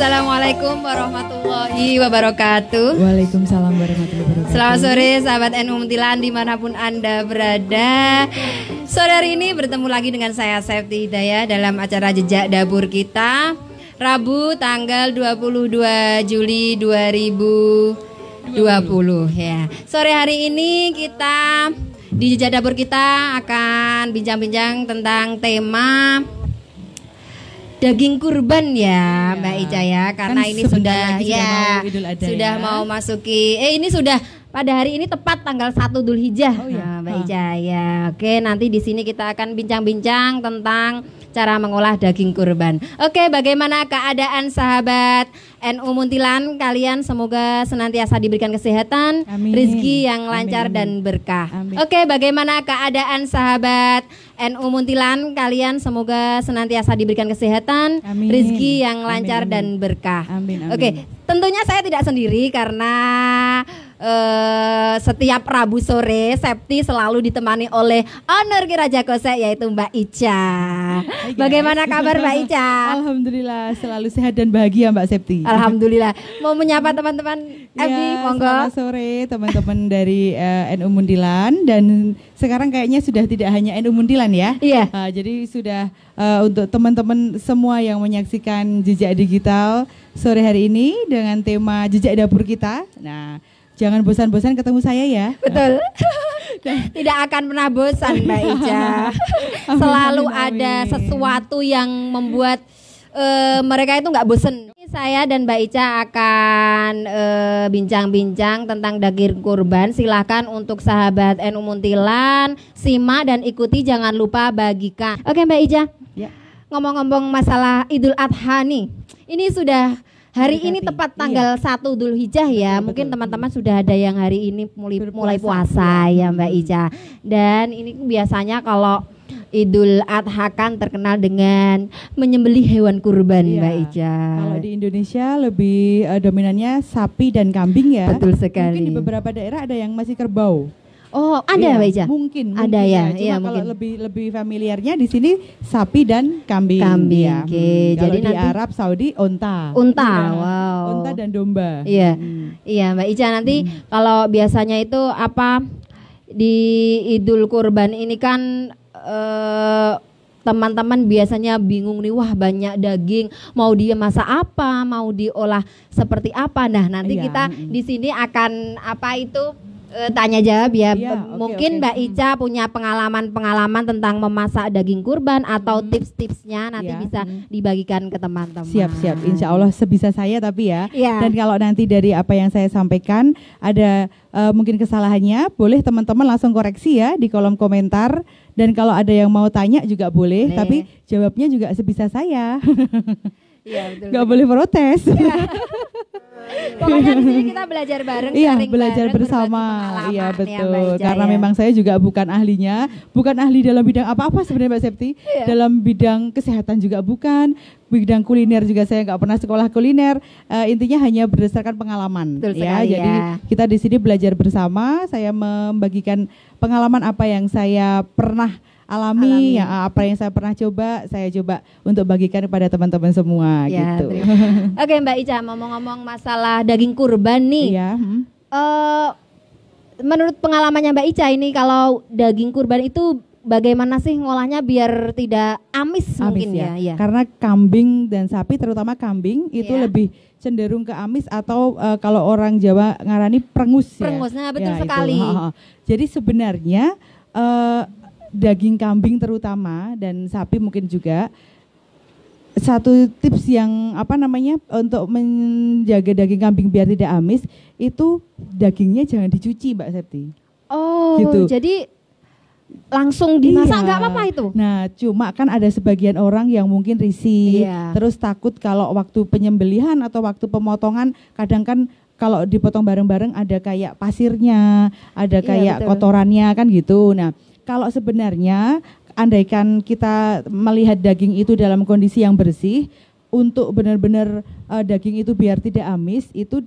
Assalamualaikum warahmatullahi wabarakatuh. Waalaikumsalam warahmatullahi wabarakatuh. Selamat sore sahabat NU Munthilan dimanapun Anda berada. Sore hari ini bertemu lagi dengan saya Septi Hidayah dalam acara Jejak Dapur kita, Rabu tanggal 22 Juli 2020 ya. Sore hari ini kita di Jejak Dapur kita akan bincang-bincang tentang tema daging kurban ya, Mbak Ica ya, karena kan ini sudah ya sudah mau masuki ini sudah pada hari ini tepat tanggal 1 Dzulhijjah. Mbak Ica ya. Oke, nanti di sini kita akan bincang-bincang tentang cara mengolah daging kurban. Oke, bagaimana keadaan sahabat NU Munthilan kalian? Semoga senantiasa diberikan kesehatan, rezeki yang lancar dan berkah. Oke, bagaimana keadaan sahabat NU Munthilan kalian? Semoga senantiasa diberikan kesehatan, rezeki yang lancar dan berkah. Oke, tentunya saya tidak sendiri karena setiap Rabu sore Septi selalu ditemani oleh owner Raja Kosek yaitu Mbak Ica. Bagaimana kabar Mbak Ica? Alhamdulillah selalu sehat dan bahagia Mbak Septi. Alhamdulillah. Mau menyapa teman-teman FB, monggo. Selamat sore teman-teman dari NU Munthilan, dan sekarang kayaknya sudah tidak hanya NU Munthilan ya. Iya. Jadi sudah untuk teman-teman semua yang menyaksikan Jejak Digital sore hari ini dengan tema Jejak Dapur kita. Nah, jangan bosan-bosan ketemu saya ya. Betul. Tidak akan pernah bosan Mbak Ica. Selalu ada sesuatu yang membuat mereka itu nggak bosan. Saya dan Mbak Ica akan bincang-bincang tentang daging kurban. Silahkan untuk sahabat NU Munthilan simak dan ikuti, jangan lupa bagikan. Oke Mbak Ica. Ya. Ngomong-ngomong masalah Idul Adha nih. Ini sudah hari ini tepat tanggal 1 Dzulhijjah ya. Mungkin teman-teman sudah ada yang hari ini mulai puasa ya Mbak Ica. Dan ini biasanya kalau Idul Adha kan terkenal dengan menyembelih hewan kurban Mbak Ica. Kalau di Indonesia lebih dominannya sapi dan kambing ya. Betul sekali. Mungkin di beberapa daerah ada yang masih kerbau. Oh, ada Mbak Ica? Mungkin ada ya. Cuma kalau lebih familiarnya di sini sapi dan kambing. Ya. Oke. Jadi di Arab Saudi unta. Unta, wow. Unta dan domba. Iya. Iya Mbak Ica, nanti kalau biasanya itu apa di Idul Kurban ini kan teman-teman biasanya bingung nih, wah banyak daging, mau dia masak apa, mau diolah seperti apa. Nah, nanti kita di sini akan apa itu tanya jawab ya. Mungkin Mbak Ica punya pengalaman tentang memasak daging kurban atau tips-tipsnya nanti bisa dibagikan ke teman-teman. Siap, insya Allah sebisa saya tapi ya. Dan kalau nanti dari apa yang saya sampaikan ada mungkin kesalahannya, boleh teman-teman langsung koreksi ya di kolom komentar. Dan kalau ada yang mau tanya juga boleh. Tapi jawabnya juga sebisa saya. Iya, betul. Gak boleh protes. Pokoknya di sini kita belajar bareng, belajar bersama. Iya betul. Karena memang saya juga bukan ahlinya, bukan ahli dalam bidang apa-apa sebenarnya Mbak Septi. Dalam bidang kesehatan juga bukan, bidang kuliner juga saya nggak pernah sekolah kuliner. Intinya hanya berdasarkan pengalaman. Betul sekali, jadi kita di sini belajar bersama. Saya membagikan pengalaman apa yang saya pernah alami. Ya, apa yang saya pernah coba, saya coba untuk bagikan kepada teman-teman semua gitu. Oke Mbak Ica, ngomong-ngomong masalah daging kurban nih. Menurut pengalamannya Mbak Ica ini, kalau daging kurban itu bagaimana sih ngolahnya biar tidak amis mungkin ya? Karena kambing dan sapi, terutama kambing itu lebih cenderung ke amis atau kalau orang Jawa ngarani prengus. Nah betul sekali. Jadi sebenarnya daging kambing terutama dan sapi mungkin juga, satu tips yang untuk menjaga daging kambing biar tidak amis itu dagingnya jangan dicuci Mbak Septi. Oh gitu. Jadi langsung dimasak nggak apa-apa itu? Nah cuma kan ada sebagian orang yang mungkin risih, terus takut kalau waktu penyembelihan atau waktu pemotongan kadang kan kalau dipotong bareng-bareng ada kayak pasirnya, ada kayak kotorannya kan gitu. Nah kalau sebenarnya andaikan kita melihat daging itu dalam kondisi yang bersih, untuk benar-benar daging itu biar tidak amis itu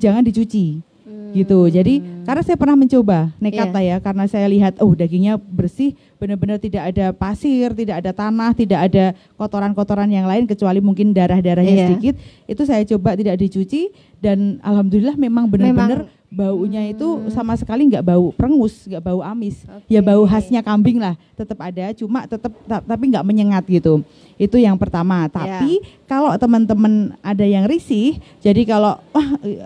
jangan dicuci. Gitu. Jadi karena saya pernah mencoba nekat lah ya, karena saya lihat dagingnya bersih, benar-benar tidak ada pasir, tidak ada tanah, tidak ada kotoran-kotoran yang lain kecuali mungkin darah-darahnya sedikit. Itu saya coba tidak dicuci dan alhamdulillah memang benar-benar baunya itu sama sekali nggak bau perengus, nggak bau amis. Ya bau khasnya kambing lah tetap ada, cuma tetap tapi nggak menyengat gitu. Itu yang pertama. Tapi kalau teman-teman ada yang risih, jadi kalau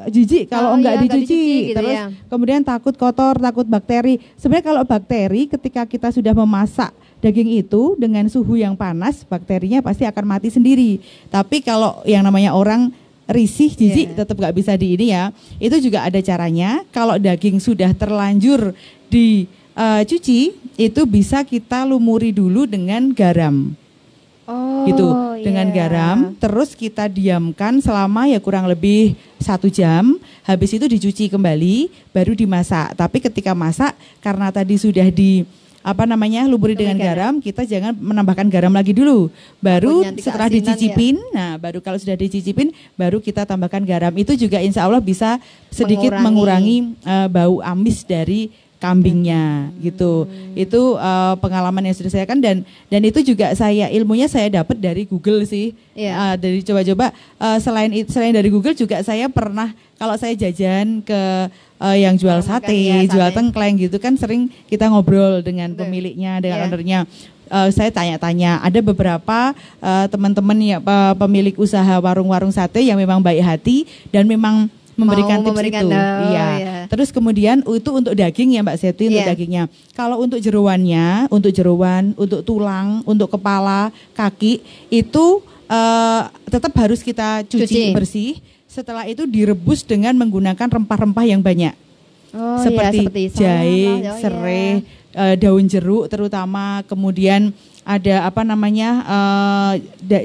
jijik kalau nggak dicuci, gitu terus kemudian takut kotor, takut bakteri. Sebenarnya kalau bakteri ketika kita sudah memasak daging itu dengan suhu yang panas, bakterinya pasti akan mati sendiri. Tapi kalau yang namanya orang risih, jijik tetap nggak bisa di ini ya. Itu juga ada caranya. Kalau daging sudah terlanjur dicuci, itu bisa kita lumuri dulu dengan garam. Gitu, dengan garam. Terus kita diamkan selama ya kurang lebih 1 jam. Habis itu dicuci kembali, baru dimasak. Tapi ketika masak, karena tadi sudah lumuri dengan garam, kita jangan menambahkan garam lagi dulu. Baru setelah dicicipin, baru kalau sudah dicicipin, baru kita tambahkan garam. Itu juga insya Allah bisa sedikit mengurangi bau amis dari kambingnya gitu. Itu pengalaman yang sudah saya kan dan itu juga ilmunya saya dapat dari Google sih. Dari coba-coba selain dari Google juga saya pernah kalau saya jajan ke yang jual sate, jual tengkleng gitu kan sering kita ngobrol dengan pemiliknya, dengan ownernya. Saya tanya-tanya, ada beberapa teman-teman ya pemilik usaha warung-warung sate yang memang baik hati dan memang memberikan tips itu. Terus kemudian itu untuk daging ya Mbak Septi, untuk dagingnya. Kalau untuk jeroannya, untuk jeroan, untuk tulang, untuk kepala, kaki itu tetap harus kita cuci bersih. Setelah itu direbus dengan menggunakan rempah-rempah yang banyak. Seperti jahe, serai, daun jeruk terutama, kemudian ada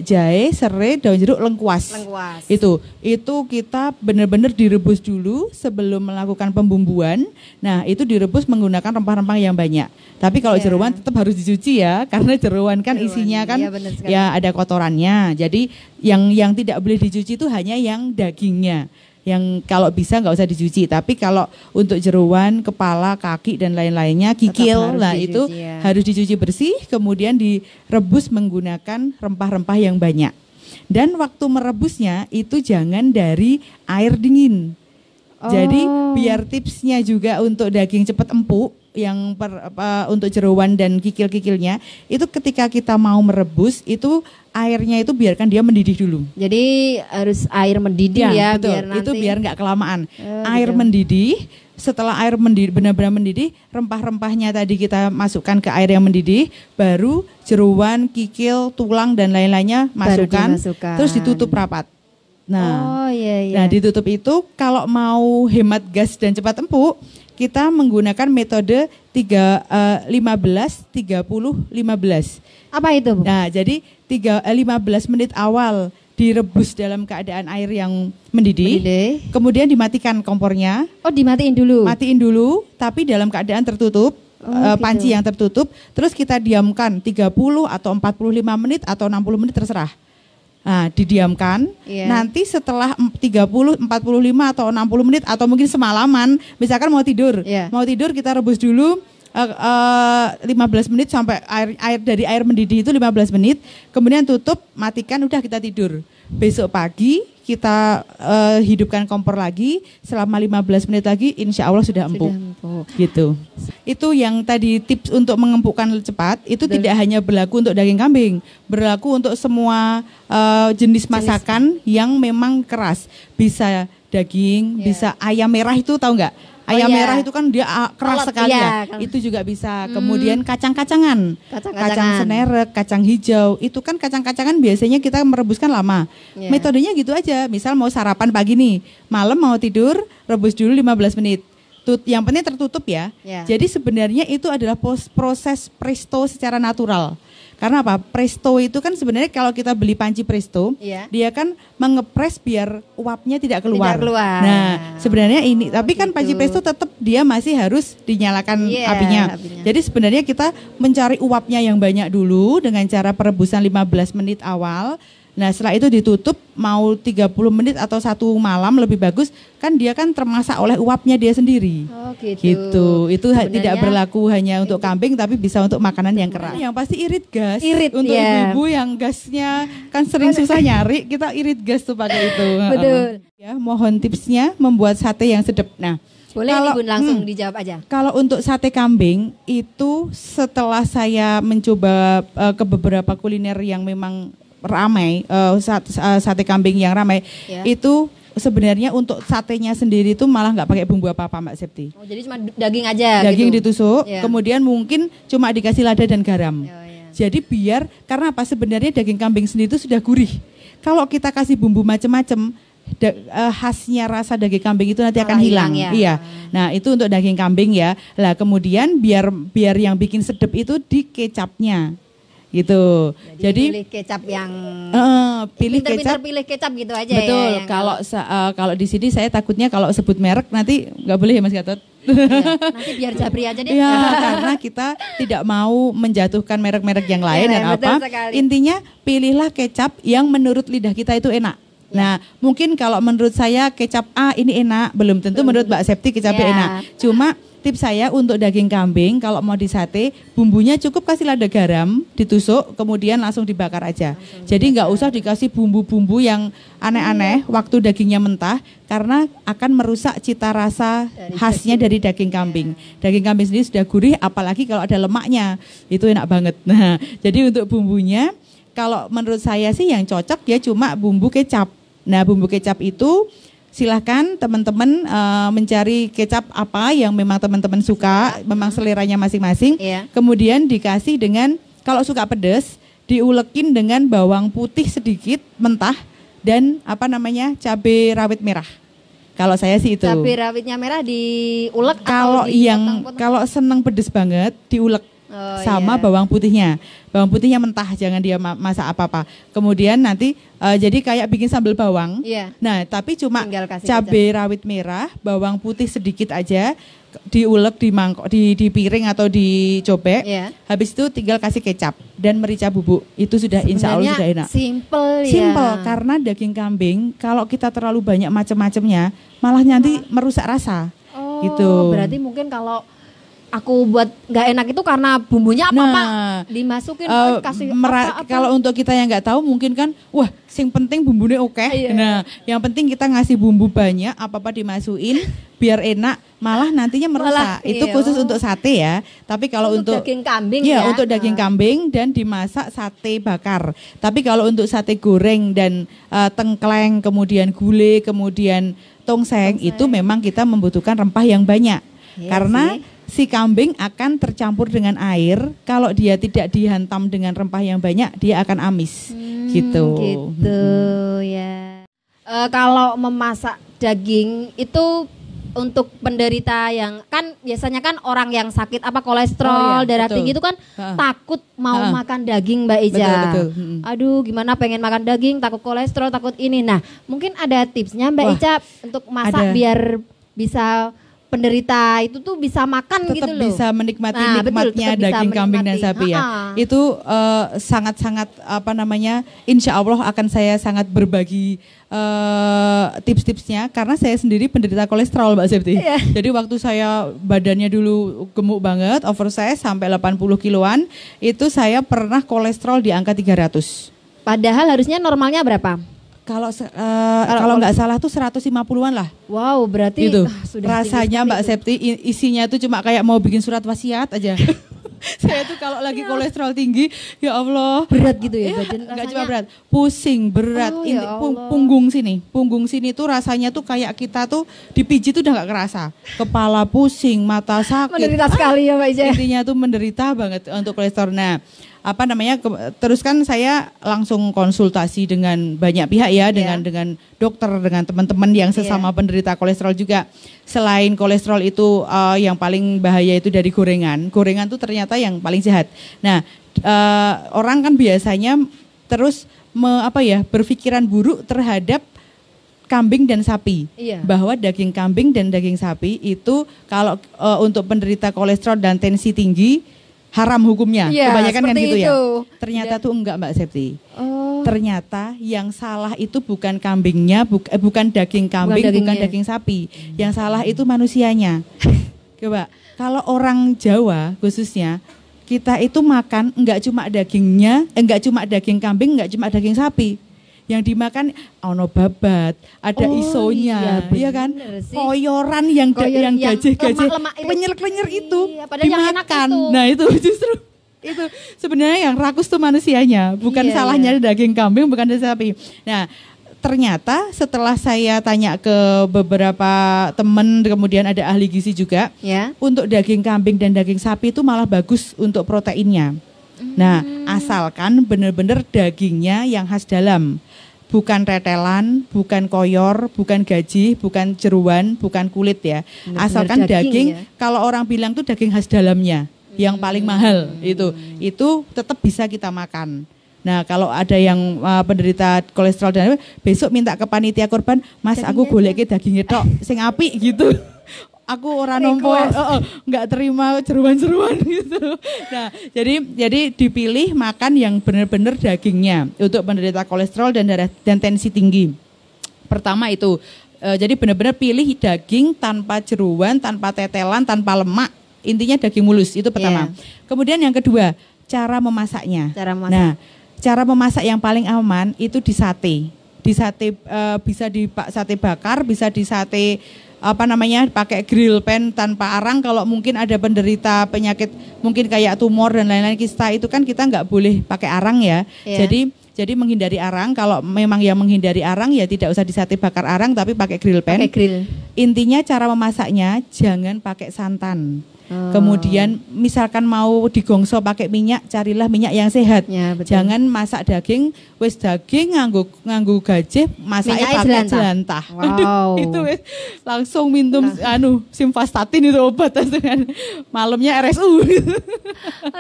jahe, serai, daun jeruk, lengkuas. Itu kita benar-benar direbus dulu sebelum melakukan pembumbuan. Nah, itu direbus menggunakan rempah-rempah yang banyak. Tapi kalau jeroan tetap harus dicuci ya, karena jeroan kan isinya kan ada kotorannya. Jadi yang tidak boleh dicuci itu hanya yang dagingnya. Yang kalau bisa nggak usah dicuci, tapi kalau untuk jeroan, kepala, kaki dan lain-lainnya, kikil, itu harus dicuci bersih, kemudian direbus menggunakan rempah-rempah yang banyak. Dan waktu merebusnya itu jangan dari air dingin. Jadi biar tipsnya juga untuk daging cepat empuk, yang untuk jeroan dan kikil-kikilnya itu ketika kita mau merebus itu airnya itu biarkan dia mendidih dulu. Jadi harus air mendidih ya betul. Biar nanti itu biar nggak kelamaan. Air mendidih, setelah air mendidih benar-benar mendidih, rempah-rempahnya tadi kita masukkan ke air yang mendidih, baru jeroan, kikil, tulang dan lain-lainnya masukkan, terus ditutup rapat. Nah, nah ditutup itu kalau mau hemat gas dan cepat empuk, kita menggunakan metode 15 15. Apa itu, Bu? Nah, jadi 15 menit awal direbus dalam keadaan air yang mendidih. Kemudian dimatikan kompornya. Oh, dimatiin dulu. Matiin dulu, tapi dalam keadaan tertutup. Panci yang tertutup. Terus kita diamkan 30 atau 45 menit atau 60 menit terserah. Nah, didiamkan, nanti setelah 30, 45 atau 60 menit atau mungkin semalaman, misalkan mau tidur kita rebus dulu 15 menit sampai air mendidih itu 15 menit, kemudian tutup, matikan, udah kita tidur. Besok pagi kita hidupkan kompor lagi selama 15 menit lagi, insya Allah sudah empuk. Gitu. Itu yang tadi tips untuk mengempukkan cepat itu tidak hanya berlaku untuk daging kambing, berlaku untuk semua jenis masakan yang memang keras. Bisa daging, bisa ayam merah itu tahu nggak? Ayam merah itu kan dia keras sekali ya. Itu juga bisa. Kemudian kacang-kacangan. Kacang senerek, kacang hijau. Itu kan kacang-kacangan biasanya kita merebuskan lama. Metodenya gitu aja. Misal mau sarapan pagi nih, malam mau tidur, rebus dulu 15 menit. Yang penting tertutup ya. Jadi sebenarnya itu adalah proses presto secara natural. Karena apa? Presto itu kan sebenarnya kalau kita beli panci presto, dia kan mengepres biar uapnya tidak keluar. Nah, sebenarnya ini, tapi kan panci presto tetap dia masih harus dinyalakan apinya. Jadi sebenarnya kita mencari uapnya yang banyak dulu dengan cara perebusan 15 menit awal. Nah setelah itu ditutup mau 30 menit atau 1 malam lebih bagus, kan dia kan termasak oleh uapnya dia sendiri. Oh gitu. Gitu. Itu Sebenarnya tidak berlaku hanya untuk kambing tapi bisa untuk makanan yang keras. Yang pasti irit gas. Irit, untuk ya. ibu-ibu yang gasnya kan sering susah nyari, kita irit gas tuh pakai itu. Betul. Ya, mohon tipsnya membuat sate yang sedap. Nah, boleh kalau, nih Bun langsung dijawab aja. Kalau untuk sate kambing itu setelah saya mencoba ke beberapa kuliner yang memang ramai, sate kambing yang ramai, itu sebenarnya untuk satenya sendiri itu malah nggak pakai bumbu apa-apa Mbak Septi. Oh, jadi cuma daging aja. Daging gitu. ditusuk, kemudian mungkin cuma dikasih lada dan garam. Jadi biar, karena apa, sebenarnya daging kambing sendiri itu sudah gurih. Kalau kita kasih bumbu macam-macam, khasnya rasa daging kambing itu nanti akan hilang. Ya. Iya. Nah itu untuk daging kambing ya. Lah kemudian biar yang bikin sedap itu di kecapnya. Gitu. Jadi pilih kecap yang pilih kecap. Pilih kecap gitu aja. Betul. Ya, Kalau di sini saya takutnya kalau sebut merek nanti nggak boleh ya Mas Gatot. Iya, nanti biar Jabri aja deh. Ya, karena kita tidak mau menjatuhkan merek-merek yang lain dan apa. Sekali. Intinya pilihlah kecap yang menurut lidah kita itu enak. Nah, mungkin kalau menurut saya kecap A ini enak, belum tentu menurut Mbak Septi kecapnya enak. Cuma tips saya untuk daging kambing kalau mau disate, bumbunya cukup kasih lada garam, ditusuk, kemudian langsung dibakar aja. Jadi nggak usah dikasih bumbu-bumbu yang aneh-aneh waktu dagingnya mentah, karena akan merusak cita rasa khasnya dari daging kambing. Daging kambing sendiri sudah gurih, apalagi kalau ada lemaknya, itu enak banget. Nah, jadi untuk bumbunya, kalau menurut saya sih yang cocok ya cuma bumbu kecap. Nah, bumbu kecap itu silahkan teman-teman mencari kecap apa yang memang teman-teman suka, memang seleranya masing-masing. Kemudian dikasih dengan, kalau suka pedas, diulekin dengan bawang putih sedikit mentah dan cabai rawit merah. Kalau saya sih itu. Cabai rawitnya merah diulek kalau atau kalau senang pedas banget diulek. Sama bawang putihnya. Bawang putihnya mentah, jangan dia masak apa-apa. Kemudian nanti jadi kayak bikin sambal bawang. Nah, tapi cuma cabai rawit merah, bawang putih sedikit aja, diulek di mangkok, di piring atau di cobek. Habis itu tinggal kasih kecap dan merica bubuk. Itu sudah insya Allah sudah enak. Simple karena daging kambing kalau kita terlalu banyak macam-macamnya malah nanti merusak rasa. Gitu. Berarti mungkin kalau aku buat nggak enak itu karena bumbunya apa-apa dimasukin kasih apa-apa. Kalau untuk kita yang nggak tahu mungkin kan, wah, yang penting bumbunya oke. Nah, yang penting kita ngasih bumbu banyak, apa-apa dimasukin biar enak, malah nantinya merusak. Itu khusus untuk sate ya. Tapi kalau untuk daging kambing untuk daging kambing dan dimasak sate bakar. Tapi kalau untuk sate goreng dan tengkleng, kemudian gulai, kemudian tongseng, itu memang kita membutuhkan rempah yang banyak. Karena si kambing akan tercampur dengan air. Kalau dia tidak dihantam dengan rempah yang banyak, dia akan amis. Gitu ya. Kalau memasak daging itu untuk penderita yang kan biasanya kan orang yang sakit kolesterol, darah tinggi itu kan takut mau makan daging Mbak Ica. Betul. Aduh, gimana pengen makan daging, takut kolesterol, takut ini. Nah, mungkin ada tipsnya Mbak Ica untuk masak biar bisa penderita itu tuh bisa makan tetap gitu loh. Bisa menikmati nikmatnya daging kambing dan sapi ya. Itu sangat-sangat insya Allah akan saya sangat berbagi tips-tipsnya karena saya sendiri penderita kolesterol Mbak Septi. Jadi waktu saya badannya dulu gemuk banget, oversize sampai 80 kiloan, itu saya pernah kolesterol di angka 300. Padahal harusnya normalnya berapa? Kalau nggak salah tuh 150-an lah. Wow, berarti gitu. Sudah rasanya Mbak Septi isinya tuh cuma kayak mau bikin surat wasiat aja. Saya tuh kalau lagi kolesterol tinggi, ya Allah, berat gitu ya badan. Enggak cuma berat, pusing, berat. Punggung sini tuh rasanya tuh kayak kita tuh dipijit tuh udah nggak kerasa. Kepala pusing, mata sakit. Menderita sekali ya Mbak Ica. Intinya tuh menderita banget untuk kolesterol. Nah, terus kan saya langsung konsultasi dengan banyak pihak ya, dengan dokter, dengan teman-teman yang sesama penderita kolesterol juga. Selain kolesterol itu yang paling bahaya itu dari gorengan tuh ternyata yang paling sehat. Nah, orang kan biasanya terus berpikiran buruk terhadap kambing dan sapi, bahwa daging kambing dan daging sapi itu kalau untuk penderita kolesterol dan tensi tinggi haram hukumnya, kebanyakan kan gitu ya. Ternyata tuh enggak Mbak Septi. Ternyata yang salah itu bukan kambingnya, bukan daging kambing, bukan daging sapi. Yang salah itu manusianya. Coba, kalau orang Jawa khususnya, kita itu makan enggak cuma dagingnya, enggak cuma daging kambing, enggak cuma daging sapi. Yang dimakan ono babat, ada isonya, iya kan? Koyoran yang gajah-gajah, penyer-penyer itu dimakan. Nah itu justru itu sebenarnya yang rakus tuh manusianya, bukan salahnya daging kambing, bukan daging sapi. Nah ternyata setelah saya tanya ke beberapa teman, kemudian ada ahli gizi juga, untuk daging kambing dan daging sapi itu malah bagus untuk proteinnya. Nah, asalkan benar-benar dagingnya yang khas dalam, bukan retelan, bukan koyor, bukan gaji, bukan jeruan, bukan kulit ya. Benar-benar asalkan daging kalau orang bilang tuh daging khas dalamnya, yang paling mahal itu tetap bisa kita makan. Nah, kalau ada yang penderita kolesterol dan besok minta ke panitia kurban, Mas dagingnya aku goleki dagingnya tok sing apik gitu. Aku orang nompo, nggak terima jeruan-jeruan gitu. Nah, jadi dipilih makan yang benar-benar dagingnya untuk penderita kolesterol dan darah dan tensi tinggi. Pertama itu, jadi benar-benar pilih daging tanpa jeruan, tanpa tetelan, tanpa lemak. Intinya daging mulus itu pertama. Kemudian yang kedua, cara memasaknya. Nah, cara memasak yang paling aman itu di sate. Di sate bisa di sate bakar, bisa di sate pakai grill pan tanpa arang. Kalau mungkin ada penderita penyakit mungkin kayak tumor dan lain-lain kista itu kan kita nggak boleh pakai arang ya. Jadi menghindari arang. Kalau memang yang menghindari arang ya tidak usah di sate bakar arang tapi pakai grill pan. Intinya cara memasaknya jangan pakai santan. Kemudian misalkan mau digongso pakai minyak, carilah minyak yang sehat. Jangan masak daging, wis daging nganggo gajah, masaknya pakai jelantah. Wow. Itu wis langsung minum simvastatin itu obat dengan malamnya RSU.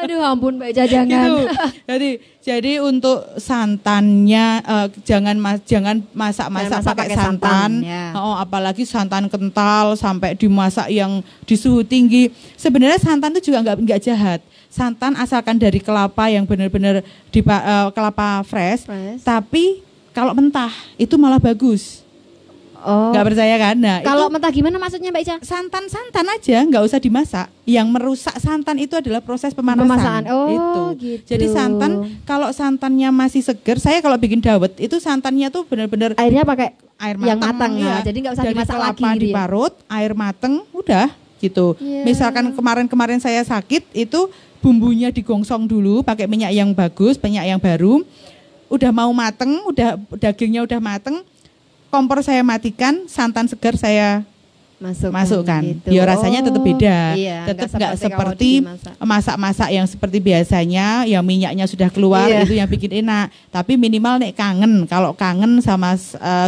Aduh ampun Mbak Jajangan. Gitu. Jadi untuk santannya jangan masak-masak pakai santan. Apalagi santan kental sampai dimasak yang di suhu tinggi. Sebenarnya santan itu juga nggak jahat. Santan asalkan dari kelapa yang benar-benar kelapa fresh. Tapi kalau mentah itu malah bagus. Nggak percaya kan? Nah, kalau mentah gimana maksudnya Mbak Ica? Santan aja, nggak usah dimasak. Yang merusak santan itu adalah proses pemanasan. Gitu. Jadi santan, kalau santannya masih seger, saya kalau bikin dawet itu santannya tuh benar-benar airnya pakai air yang matang ya. Jadi nggak usah dari dimasak lagi. Kelapa diparut, air mateng, udah gitu. Misalkan kemarin saya sakit itu bumbunya digongsong dulu pakai minyak yang bagus, minyak yang baru. Udah mau mateng, dagingnya udah mateng. Kompor saya matikan, santan segar saya masukkan. Gitu. Ya rasanya tetap beda. Tetap nggak seperti masak-masak yang seperti biasanya, yang minyaknya sudah keluar itu yang bikin enak. Tapi minimal nek kangen, kalau kangen sama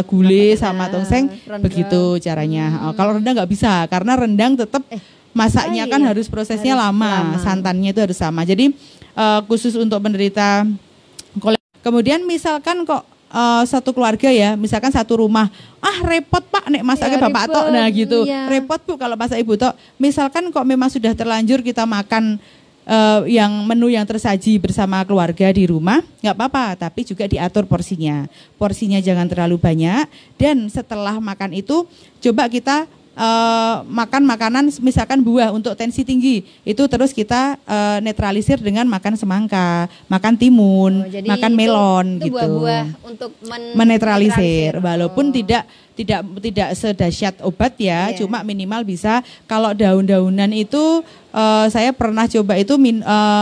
gulai sama tongseng begitu caranya. Kalau rendang nggak bisa karena rendang tetap masaknya kan harus prosesnya lama. Santannya itu harus sama. Jadi khusus untuk penderita kemudian misalkan kok satu keluarga ya, misalkan satu rumah, repot Pak nek masaknya bapak tok, nah gitu, repot Bu kalau masak ibu tok. Misalkan kok memang sudah terlanjur kita makan yang menu yang tersaji bersama keluarga di rumah, nggak apa-apa, tapi juga diatur porsinya jangan terlalu banyak. Dan setelah makan itu coba kita makan makanan misalkan buah untuk tensi tinggi itu terus kita netralisir dengan makan semangka, makan timun, makan melon itu gitu. Buah-buah untuk menetralisir walaupun tidak sedahsyat obat ya, cuma minimal bisa. Kalau daun-daunan itu saya pernah coba itu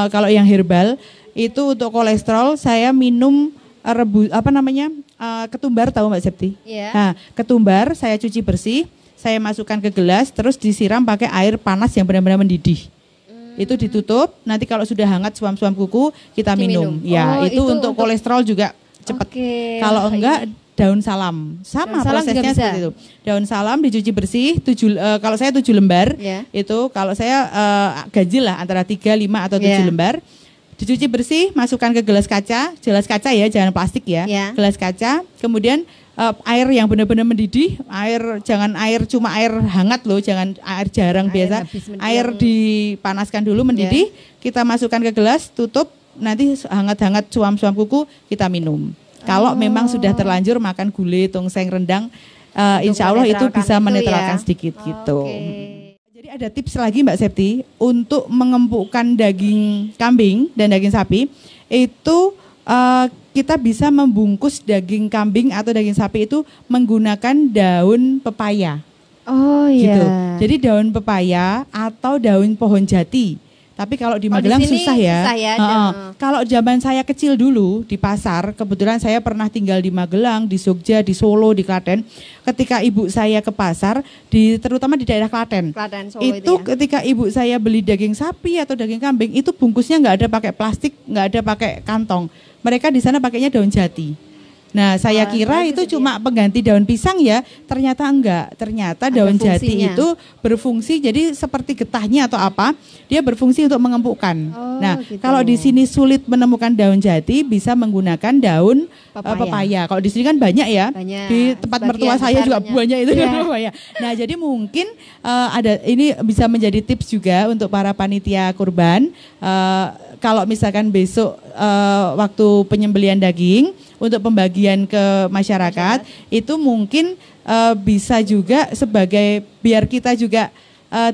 kalau yang herbal itu untuk kolesterol saya minum ketumbar, tahu Mbak Septi? Nah, ketumbar saya cuci bersih, saya masukkan ke gelas, terus disiram pakai air panas yang benar-benar mendidih. Itu ditutup, nanti kalau sudah hangat suam-suam kuku kita minum. Ya, itu untuk kolesterol juga cepat. Kalau enggak daun salam, sama prosesnya seperti itu. Daun salam dicuci bersih, kalau saya 7 lembar, itu kalau saya ganjil lah antara 3, 5 atau 7 lembar. Dicuci bersih, masukkan ke gelas kaca ya, jangan plastik ya. Gelas kaca, kemudian air yang benar-benar mendidih, jangan cuma air hangat loh, jangan air jarang biasa. Air dipanaskan dulu mendidih, kita masukkan ke gelas, tutup, nanti hangat-hangat suam-suam kuku kita minum. Kalau memang sudah terlanjur makan gulai, tongseng, rendang, insya Allah itu bisa menetralkan sedikit gitu. Jadi ada tips lagi Mbak Septi untuk mengempukkan daging kambing dan daging sapi itu kita bisa membungkus daging kambing atau daging sapi itu menggunakan daun pepaya. Oh iya. Gitu. Jadi daun pepaya atau daun pohon jati. Tapi kalau di Magelang susah ya. Kalau zaman saya kecil dulu di pasar, kebetulan saya pernah tinggal di Magelang, di Jogja, di Solo, di Klaten. Ketika ibu saya ke pasar, terutama di daerah Klaten, Solo itu ya. Ketika ibu saya beli daging sapi atau daging kambing, itu bungkusnya nggak ada pakai plastik, nggak ada pakai kantong. Mereka di sana pakainya daun jati. Nah, saya kira itu cuma pengganti daun pisang ya, ternyata enggak. Ternyata daun jati itu berfungsi jadi seperti getahnya atau apa, dia berfungsi untuk mengempukkan. Kalau di sini sulit menemukan daun jati, bisa menggunakan daun pepaya. Kalau di sini kan banyak ya. Di tempat mertua saya juga banyak itu daun pepaya. Nah, jadi mungkin ini bisa menjadi tips juga untuk para panitia kurban. Kalau misalkan besok waktu penyembelihan daging untuk pembagian ke masyarakat itu mungkin bisa juga sebagai biar kita juga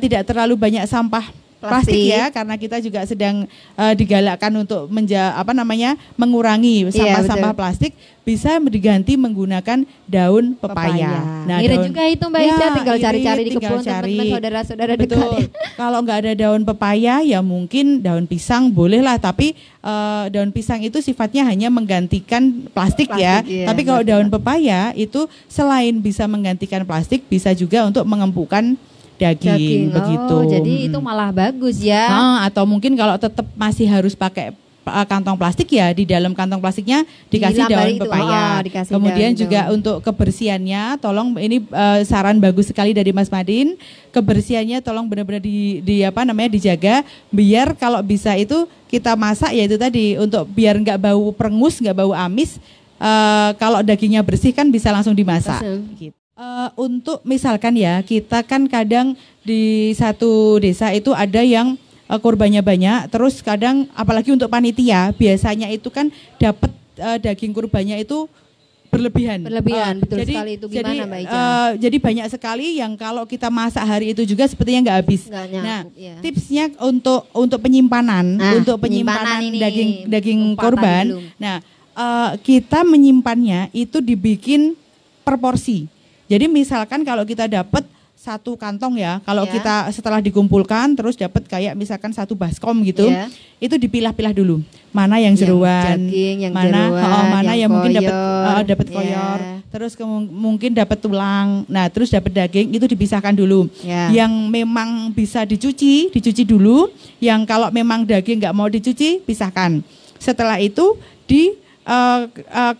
tidak terlalu banyak sampah plastik ya, karena kita juga sedang digalakkan untuk mengurangi sampah-sampah plastik, bisa diganti menggunakan daun pepaya. Nah, mirip juga itu Mbak Ica, tinggal cari-cari di kebun teman-teman saudara-saudara dekat. Kalau nggak ada daun pepaya ya mungkin daun pisang bolehlah, tapi daun pisang itu sifatnya hanya menggantikan plastik ya. Tapi kalau daun pepaya itu selain bisa menggantikan plastik, bisa juga untuk mengempukkan daging begitu. Jadi itu malah bagus ya. Atau mungkin kalau tetap masih harus pakai kantong plastik ya, di dalam kantong plastiknya dikasih daun pepaya. Kemudian juga untuk kebersihannya, tolong ini saran bagus sekali dari Mas Madin. Kebersihannya tolong benar-benar dijaga, biar kalau bisa itu kita masak ya itu tadi, untuk biar nggak bau perengus, nggak bau amis. Kalau dagingnya bersih kan bisa langsung dimasak. Gitu. Untuk misalkan ya, kita kan kadang di satu desa itu ada yang korbannya banyak, terus kadang apalagi untuk panitia biasanya itu kan dapat daging kurbannya itu berlebihan. Betul sekali itu. Gimana Mbak Ica? Jadi banyak sekali yang kalau kita masak hari itu juga sepertinya nggak habis. Tipsnya untuk penyimpanan, daging kurban. Nah, kita menyimpannya itu dibikin per porsi. Jadi misalkan kalau kita dapat satu kantong ya, kalau kita setelah dikumpulkan terus dapat kayak misalkan satu baskom gitu, itu dipilah-pilah dulu. Mana yang jeruan, mana yang mungkin dapat koyor, terus mungkin dapat tulang. Nah, terus dapat daging itu dipisahkan dulu. Yang memang bisa dicuci dulu. Yang kalau memang daging nggak mau dicuci, pisahkan. Setelah itu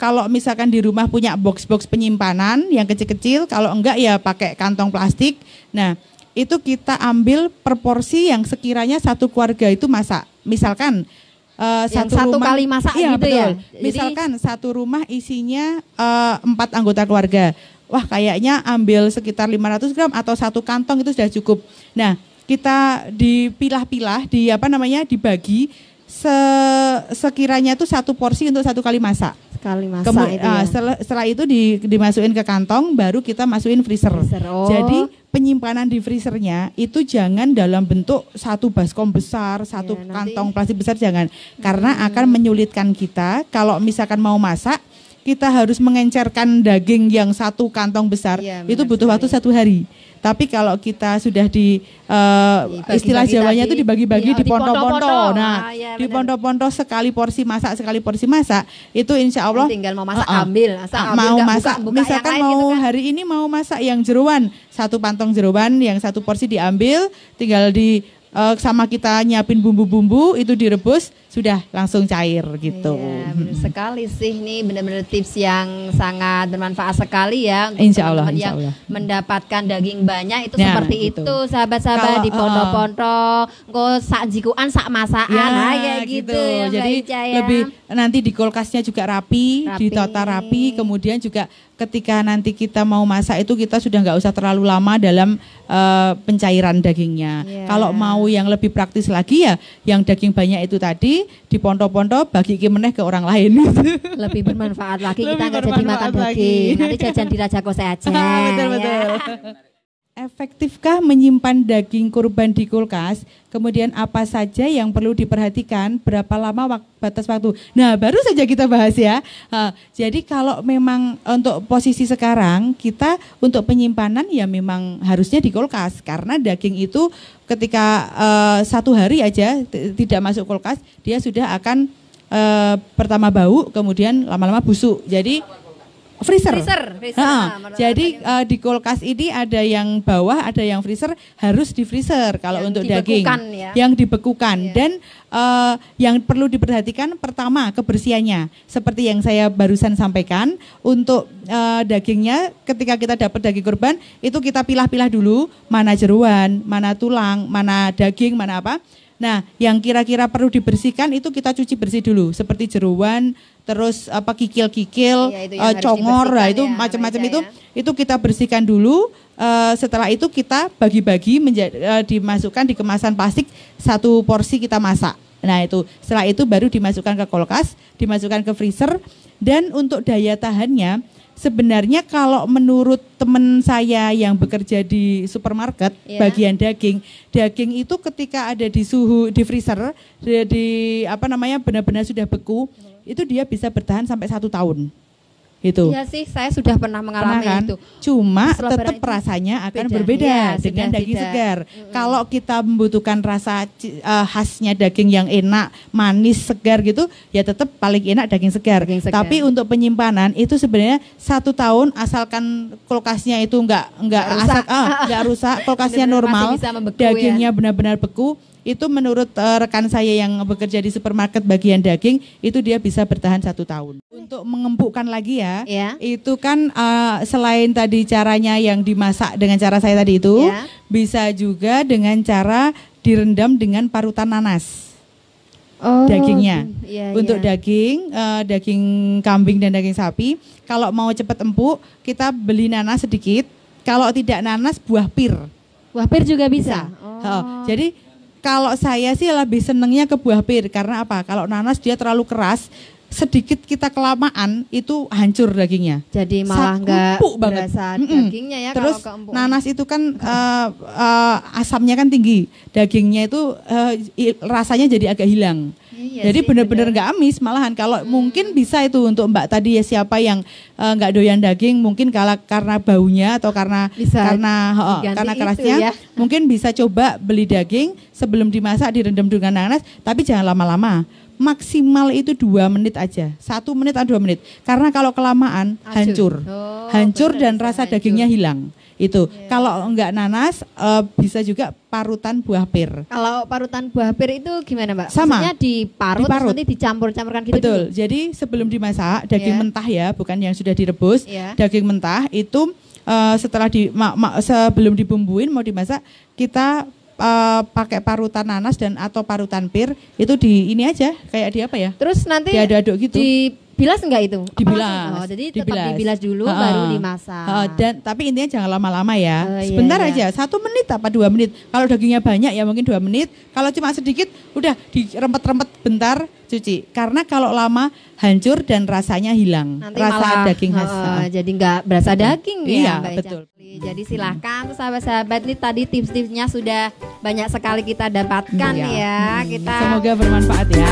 kalau misalkan di rumah punya box-box penyimpanan yang kecil-kecil, kalau enggak ya pakai kantong plastik. Nah, itu kita ambil proporsi yang sekiranya satu keluarga itu masak. Misalkan satu rumah, kali masak gitu betul. Ya. Misalkan satu rumah isinya 4 anggota keluarga. Wah, kayaknya ambil sekitar 500 gram atau satu kantong itu sudah cukup. Nah, kita dipilah-pilah, dibagi. Sekiranya itu satu porsi untuk satu kali masak. Setelah itu dimasukin ke kantong, baru kita masukin freezer. Jadi penyimpanan di freezernya itu jangan dalam bentuk satu baskom besar, satu kantong plastik besar, jangan. Karena akan menyulitkan kita kalau misalkan mau masak, kita harus mengencerkan daging yang satu kantong besar, itu butuh waktu 1 hari. Tapi kalau kita sudah istilah Jawanya itu dibagi-bagi di ponto-ponto. Nah, di ponto-ponto sekali porsi masak, itu insya Allah tinggal mau masak ambil buka misalkan mau gitu kan. Hari ini mau masak yang jeruan, satu pantong jeruan yang satu porsi diambil, tinggal sama kita nyiapin bumbu-bumbu itu direbus, sudah langsung cair gitu. Iya, benar sekali sih, ini benar-benar tips yang sangat bermanfaat sekali ya untuk insya Allah, yang mendapatkan daging banyak itu seperti itu sahabat-sahabat di pondok-pondok, sak jikuan sak masakan kayak gitu ya. Jadi lebih nanti di kulkasnya juga rapi, ditata rapi, kemudian juga ketika nanti kita mau masak itu kita sudah nggak usah terlalu lama dalam pencairan dagingnya. Kalau mau yang lebih praktis lagi ya, yang daging banyak itu tadi diponto-ponto bagi meneh ke orang lain. Lebih bermanfaat lagi, kita nggak jadi makan daging. Nanti jajan di Raja Kose aja. Betul. Efektifkah menyimpan daging kurban di kulkas? Kemudian apa saja yang perlu diperhatikan? Berapa lama batas waktu? Nah, baru saja kita bahas ya. Jadi kalau memang untuk posisi sekarang kita untuk penyimpanan ya memang harusnya di kulkas, karena daging itu ketika 1 hari aja tidak masuk kulkas, dia sudah akan pertama bau, kemudian lama-lama busuk. Jadi freezer. Jadi di kulkas ini ada yang bawah, ada yang freezer, harus di freezer kalau yang untuk daging ya. Yang dibekukan. Dan yang perlu diperhatikan pertama kebersihannya. Seperti yang saya barusan sampaikan, untuk dagingnya ketika kita dapat daging kurban itu kita pilah-pilah dulu, mana jeruan, mana tulang, mana daging, mana apa. Nah, yang kira-kira perlu dibersihkan itu kita cuci bersih dulu, seperti jeruan, terus kikil-kikil, congor, itu macam-macam itu kita bersihkan dulu. Setelah itu kita bagi-bagi dimasukkan di kemasan plastik, 1 porsi kita masak. Nah itu, setelah itu baru dimasukkan ke kulkas, dimasukkan ke freezer. Dan untuk daya tahannya, sebenarnya kalau menurut teman saya yang bekerja di supermarket, bagian daging itu ketika ada di suhu di freezer, benar-benar sudah beku, itu dia bisa bertahan sampai 1 tahun. Itu. Iya sih, saya sudah pernah mengalami kan? itu. Cuma tetap rasanya akan berbeda dengan daging segar. Kalau kita membutuhkan rasa khasnya daging yang enak, manis, segar gitu, ya tetap paling enak daging segar. Tapi untuk penyimpanan itu sebenarnya 1 tahun asalkan kulkasnya itu nggak rusak, kulkasnya normal, dagingnya benar-benar beku. Itu menurut rekan saya yang bekerja di supermarket bagian daging, itu dia bisa bertahan 1 tahun. Untuk mengempukkan lagi itu kan selain tadi caranya yang dimasak dengan cara saya tadi itu, bisa juga dengan cara direndam dengan parutan nanas. Dagingnya. Untuk daging kambing dan daging sapi, kalau mau cepat empuk, kita beli nanas sedikit. Kalau tidak nanas, buah pir. Buah pir juga bisa. Jadi kalau saya sih lebih senengnya ke buah pir, karena apa? Kalau nanas dia terlalu keras, sedikit kita kelamaan itu hancur dagingnya. Jadi malah nggak berasa dagingnya ya. Terus kalau keempuk. Nanas itu kan asamnya kan tinggi, dagingnya itu rasanya jadi agak hilang. Jadi benar-benar nggak amis malahan. Kalau mungkin bisa itu untuk Mbak tadi ya, siapa yang nggak doyan daging, mungkin karena baunya atau karena kerasnya, mungkin bisa coba beli daging sebelum dimasak direndam dengan nanas, tapi jangan lama-lama. Maksimal itu 2 menit aja, 1 menit atau 2 menit. Karena kalau kelamaan hancur dan rasa dagingnya hilang. Itu kalau enggak nanas bisa juga parutan buah pir. Kalau parutan buah pir itu gimana Mbak? Sama. Maksudnya diparut. Nanti dicampur-campurkan gitu. Betul. Dulu. Jadi sebelum dimasak daging mentah ya, bukan yang sudah direbus. Daging mentah itu setelah sebelum dibumbuin mau dimasak, kita pakai parutan nanas dan atau parutan pir itu di ini aja kayak di apa ya? Terus nanti diaduk-aduk gitu. Dibilas enggak itu? Dibilas. Jadi tetap dibilas dulu baru dimasak. Dan tapi intinya jangan lama-lama ya. Sebentar aja, 1 menit apa 2 menit. Kalau dagingnya banyak ya mungkin 2 menit. Kalau cuma sedikit udah dirempet-rempet bentar, cuci. Karena kalau lama hancur dan rasanya hilang. Nanti rasa malah, daging khas. Jadi nggak berasa daging ya. Iya, betul. Jadi silahkan tuh sahabat-sahabat, nih tadi tips-tipsnya sudah banyak sekali kita dapatkan ya. Semoga bermanfaat ya.